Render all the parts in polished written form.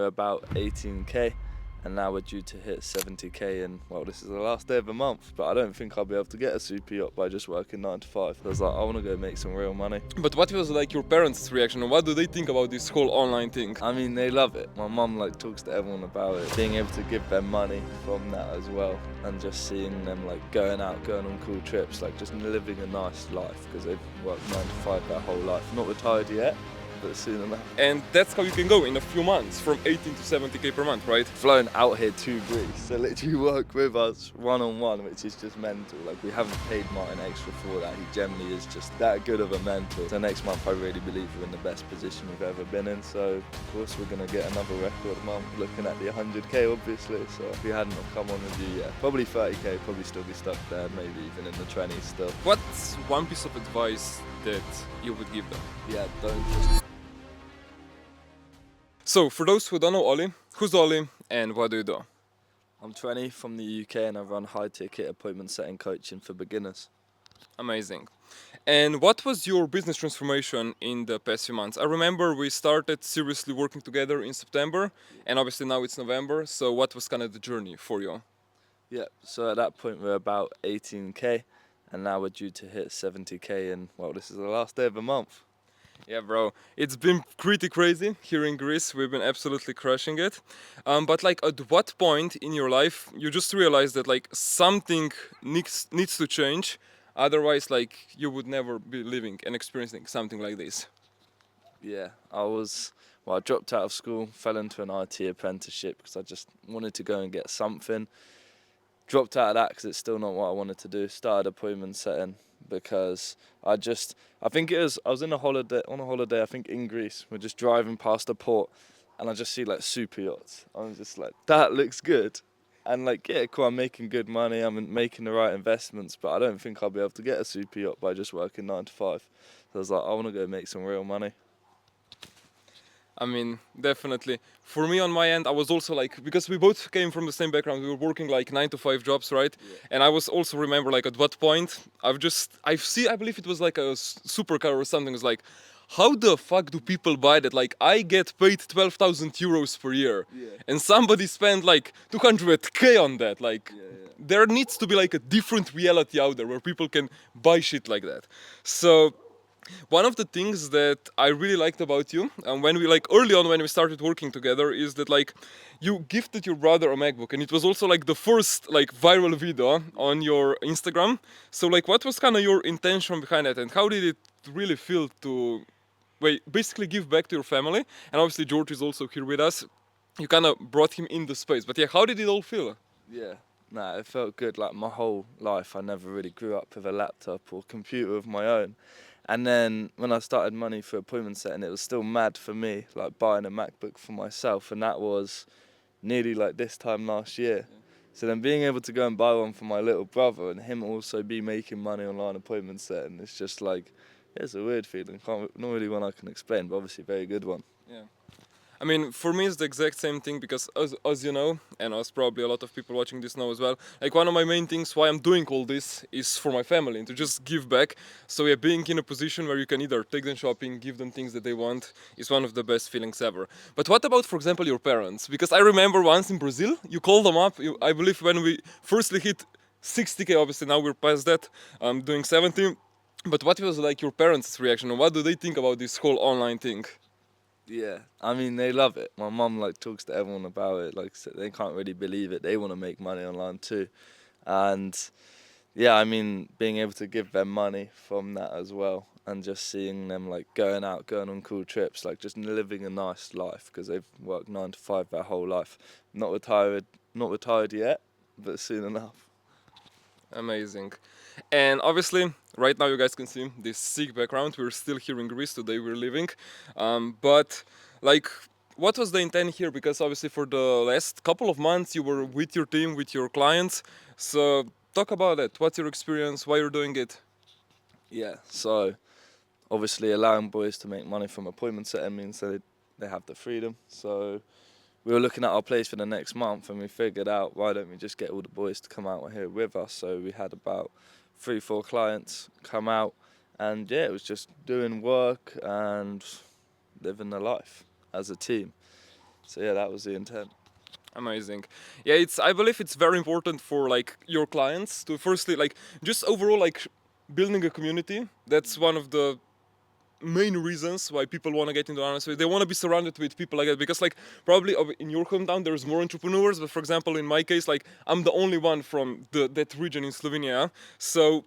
we're about 18k, and now we're due to hit 70k in, well, this is the last day of the month, but I don't think I'll be able to get a super yacht by just working 9 to 5. I was like, I want to go make some real money. But what was like your parents' reaction, and what do they think about this whole online thing? I mean, they love it. My mum like talks to everyone about it, being able to give them money from that as well, and just seeing them like going out, going on cool trips, like just living a nice life, because they've worked 9 to 5 their whole life. Not retired yet, but soon enough. And that's how you can go in a few months, from 18 to 70k per month, right? Flown out here to Greece to literally work with us one-on-one, which is just mental. Like, we haven't paid Martin extra for that. He generally is just that good of a mentor. So next month I really believe we're in the best position we've ever been in. So of course we're going to get another record month, looking at the 100k obviously. So if we hadn't have come on with you yet, probably 30k, probably still be stuck there, maybe even in the 20s still. What's one piece of advice that you would give them? Yeah, don't just... So, for those who don't know Ollie, who's Ollie and what do you do? I'm 20 from the UK and I run high ticket appointment setting coaching for beginners. Amazing. And what was your business transformation in the past few months? I remember we started seriously working together in September, and obviously now it's November, so what was kind of the journey for you? Yeah, so at that point we're about 18k, and now we're due to hit 70k in, well, this is the last day of the month. Yeah, bro, it's been pretty crazy here in Greece. We've been absolutely crushing it. But like, at what point in your life you just realized that like something needs to change? Otherwise, like you would never be living and experiencing something like this. Yeah, I dropped out of school, fell into an IT apprenticeship because I just wanted to go and get something. Dropped out of that because it's still not what I wanted to do. Started appointment setting because I think I was on a holiday, I think in Greece. We're just driving past a port and I just see like super yachts. I was just like, that looks good. And like, yeah, cool, I'm making good money, I'm making the right investments, but I don't think I'll be able to get a super yacht by just working 9 to 5. So I was like, I want to go make some real money. I mean, definitely. For me, on my end, I was also like, because we both came from the same background, we were working like 9 to 5 jobs, right? Yeah. And I was also remember like at what point I believe it was like a supercar or something. It's like, how the fuck do people buy that? Like, I get paid 12,000 euros per year, Yeah. and somebody spent like 200k on that. Like, there needs to be like a different reality out there where people can buy shit like that. So one of the things that I really liked about you, and when we like early on when we started working together, is that like you gifted your brother a MacBook, and it was also like the first like viral video on your Instagram. So like, what was kind of your intention behind it, and how did it really feel to, basically give back to your family? And obviously George is also here with us. You kind of brought him in the space, but yeah, how did it all feel? Yeah, nah, it felt good. Like my whole life, I never really grew up with a laptop or computer of my own. And then when I started money for appointment setting, it was still mad for me, like buying a MacBook for myself. And that was nearly like this time last year. So then being able to go and buy one for my little brother and him also be making money online appointment setting, it's just like, it's a weird feeling. Not really one I can explain, but obviously a very good one. Yeah. I mean, for me, it's the exact same thing because, as you know, and as probably a lot of people watching this know as well, like one of my main things why I'm doing all this is for my family and to just give back. So, yeah, being in a position where you can either take them shopping, give them things that they want, is one of the best feelings ever. But what about, for example, your parents? Because I remember once in Brazil, you called them up, I believe when we firstly hit 60k, obviously now we're past that, I'm doing 70. But what was like your parents' reaction and what do they think about this whole online thing? Yeah, I mean, they love it. My mum like talks to everyone about it. Like, they can't really believe it. They want to make money online too, and yeah, I mean, being able to give them money from that as well, and just seeing them like going out, going on cool trips, like just living a nice life because they've worked 9 to 5 their whole life. Not retired yet, but soon enough. Amazing. And obviously, right now you guys can see this sick background. We're still here in Greece today. We're living, but like, what was the intent here? Because obviously, for the last couple of months, you were with your team, with your clients. So talk about it. What's your experience? Why you're doing it? Yeah, so obviously allowing boys to make money from appointment setting means that they have the freedom. So we were looking at our place for the next month and we figured out, why don't we just get all the boys to come out here with us? So we had about 3-4 clients come out, and yeah, it was just doing work and living the life as a team. So yeah, that was the intent. Amazing. Yeah, I believe it's very important for like your clients to firstly like just overall like building a community. That's one of the main reasons why people want to get into honest. They want to be surrounded with people like that because like probably in your hometown there's more entrepreneurs, but for example in my case like I'm the only one from that region in Slovenia. So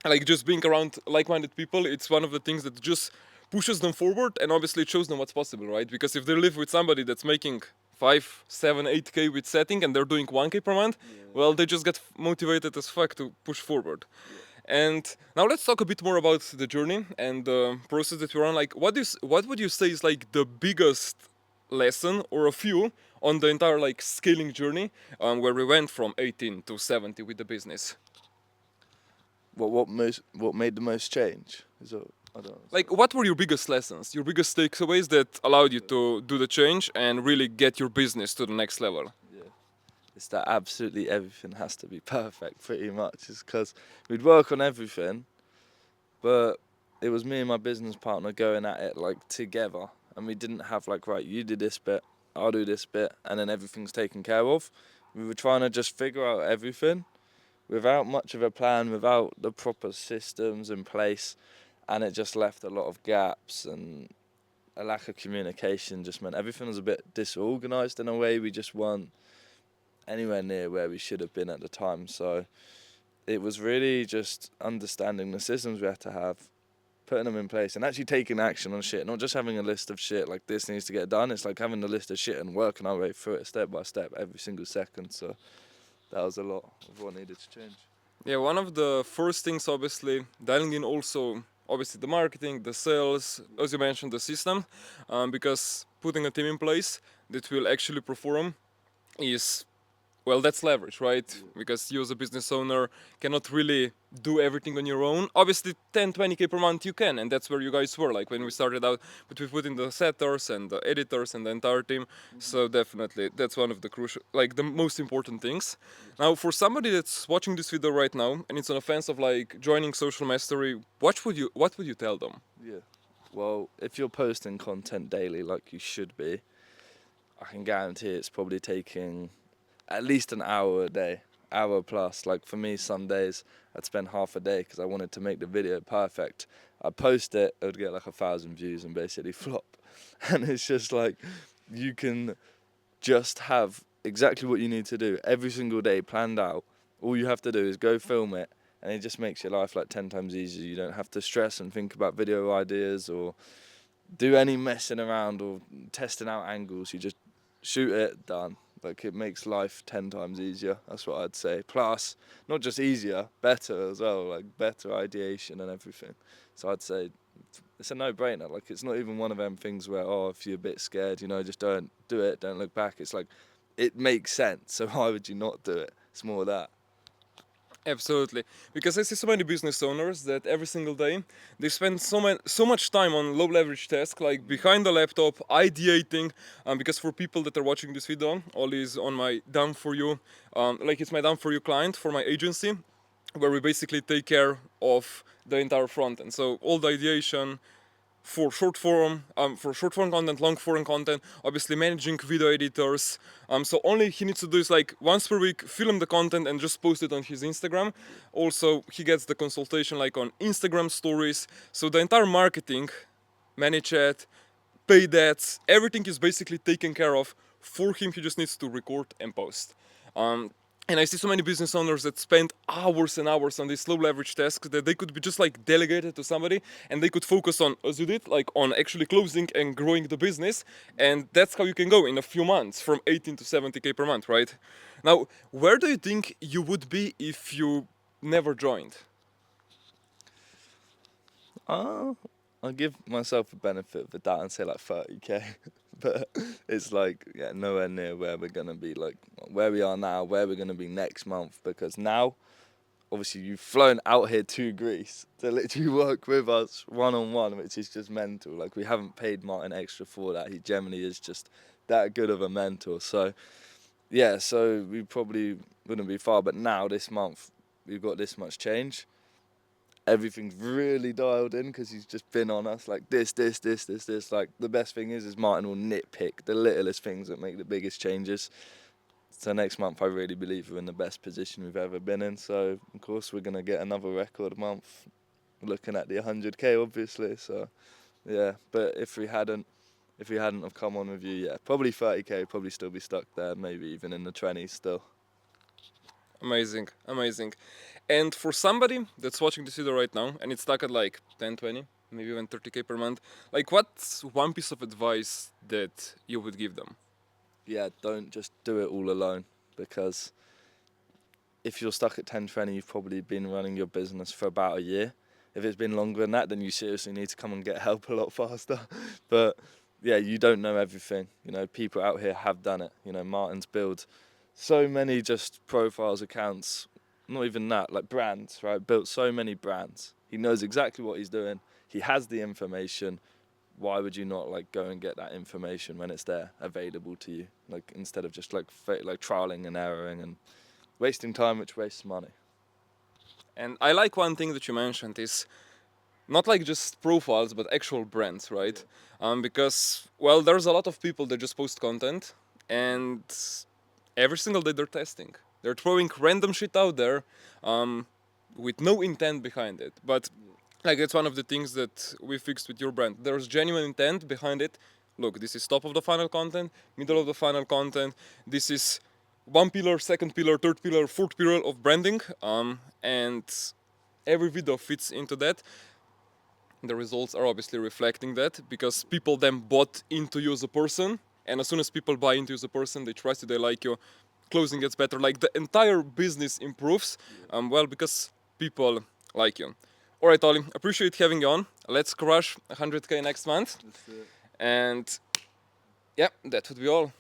like just being around like-minded people, it's one of the things that just pushes them forward, and obviously it shows them what's possible, right? Because if they live with somebody that's making 5, 7, 8k with setting and they're doing 1k per month, well, they just get motivated as fuck to push forward. And now let's talk a bit more about the journey and the process that you're on. Like, what would you say is like the biggest lesson or a few on the entire like scaling journey, where we went from 18 to 70 with the business? What made the most change? I don't know. Like, what were your biggest lessons, your biggest takeaways that allowed you to do the change and really get your business to the next level? Yeah. It's that absolutely everything has to be perfect, pretty much. It's because we'd work on everything, but it was me and my business partner going at it like together, and we didn't have like, right, you do this bit, I'll do this bit, and then everything's taken care of. We were trying to just figure out everything without much of a plan, without the proper systems in place, and it just left a lot of gaps, and a lack of communication just meant everything was a bit disorganized in a way. We just weren't anywhere near where we should have been at the time. So it was really just understanding the systems we had to have, putting them in place, and actually taking action on shit, not just having a list of shit like this needs to get done. It's like having a list of shit and working our way through it step by step every single second. So that was a lot of what needed to change. Yeah, one of the first things, obviously, dialing in also, obviously, the marketing, the sales, as you mentioned, the system, because putting a team in place that will actually perform is, well, that's leverage, right? Because you as a business owner cannot really do everything on your own. Obviously 10, 20k per month you can, and that's where you guys were like when we started out, but we put in the setters and the editors and the entire team. So definitely that's one of the crucial, like the most important things. Now for somebody that's watching this video right now and it's on a fence of like joining Social Mastery, what would you tell them? Yeah. Well, if you're posting content daily like you should be, I can guarantee it's probably taking at least an hour a day, hour plus. Like for me, some days I'd spend half a day because I wanted to make the video perfect. I'd post it, it would get like 1,000 views and basically flop. And it's just like, you can just have exactly what you need to do every single day planned out. All you have to do is go film it, and it just makes your life like 10 times easier. You don't have to stress and think about video ideas or do any messing around or testing out angles. You just shoot it, done. Like, it makes life 10 times easier. That's what I'd say. Plus, not just easier, better as well. Like, better ideation and everything. So I'd say it's a no-brainer. Like, it's not even one of them things where, oh, if you're a bit scared, just don't do it, don't look back. It's like, it makes sense. So why would you not do it? It's more that. Absolutely, because I see so many business owners that every single day they spend so much time on low leverage tasks, like behind the laptop, ideating. Because for people that are watching this video, Oli is on my Done For You, like it's my Done For You client for my agency, where we basically take care of the entire front end. So all the ideation, for short form content, long form content, obviously managing video editors. So only he needs to do is like once per week film the content and just post it on his Instagram. Also he gets the consultation like on Instagram stories. So the entire marketing, ManyChat, paid ads, everything is basically taken care of for him. He just needs to record and post. And I see so many business owners that spend hours and hours on these low leverage tasks that they could be just like delegated to somebody and they could focus on, as you did, like on actually closing and growing the business. And that's how you can go in a few months from 18 to 70k per month, right? Now, where do you think you would be if you never joined? I'll give myself a benefit of the doubt and say like 30k. But it's like, yeah, nowhere near where we're going to be, like where we are now, where we're going to be next month. Because now, obviously, you've flown out here to Greece to literally work with us one-on-one, which is just mental. Like, we haven't paid Martin extra for that. He generally is just that good of a mentor. So, yeah, so we probably wouldn't be far. But now, this month, we've got this much change. everything's really dialed in because he's just been on us like this. Like the best thing is Martin will nitpick the littlest things that make the biggest changes. So next month I really believe we're in the best position we've ever been in. So of course we're gonna get another record month, looking at the 100k obviously. So yeah, but if we hadn't have come on with you, yeah, probably 30k, probably still be stuck there, maybe even in the 20s still. Amazing, amazing. And for somebody that's watching this video right now and it's stuck at like 10, 20, maybe even 30k per month, like what's one piece of advice that you would give them? Yeah, don't just do it all alone, because if you're stuck at 10, 20, you've probably been running your business for about a year. If it's been longer than that, then you seriously need to come and get help a lot faster. But yeah, you don't know everything. You know, people out here have done it. You know, Martin's built so many just profiles, accounts, not even that, like brands, right? Built so many brands. He knows exactly what he's doing. He has the information. Why would you not like go and get that information when it's there available to you? Like instead of just like trialing and erroring and wasting time, which wastes money. And I like one thing that you mentioned is not like just profiles, but actual brands, right? Because, well, there's a lot of people that just post content and every single day they're testing. They're throwing random shit out there with no intent behind it. But like it's one of the things that we fixed with your brand. There's genuine intent behind it. Look, this is top of the funnel content, middle of the funnel content. This is one pillar, second pillar, third pillar, fourth pillar of branding. And every video fits into that. The results are obviously reflecting that because people then bought into you as a person, and as soon as people buy into you as a person, they trust you, they like you, closing gets better, like the entire business improves, well, because people like you. All right, Oli, appreciate having you on. Let's crush 100k next month. And yeah, that would be all.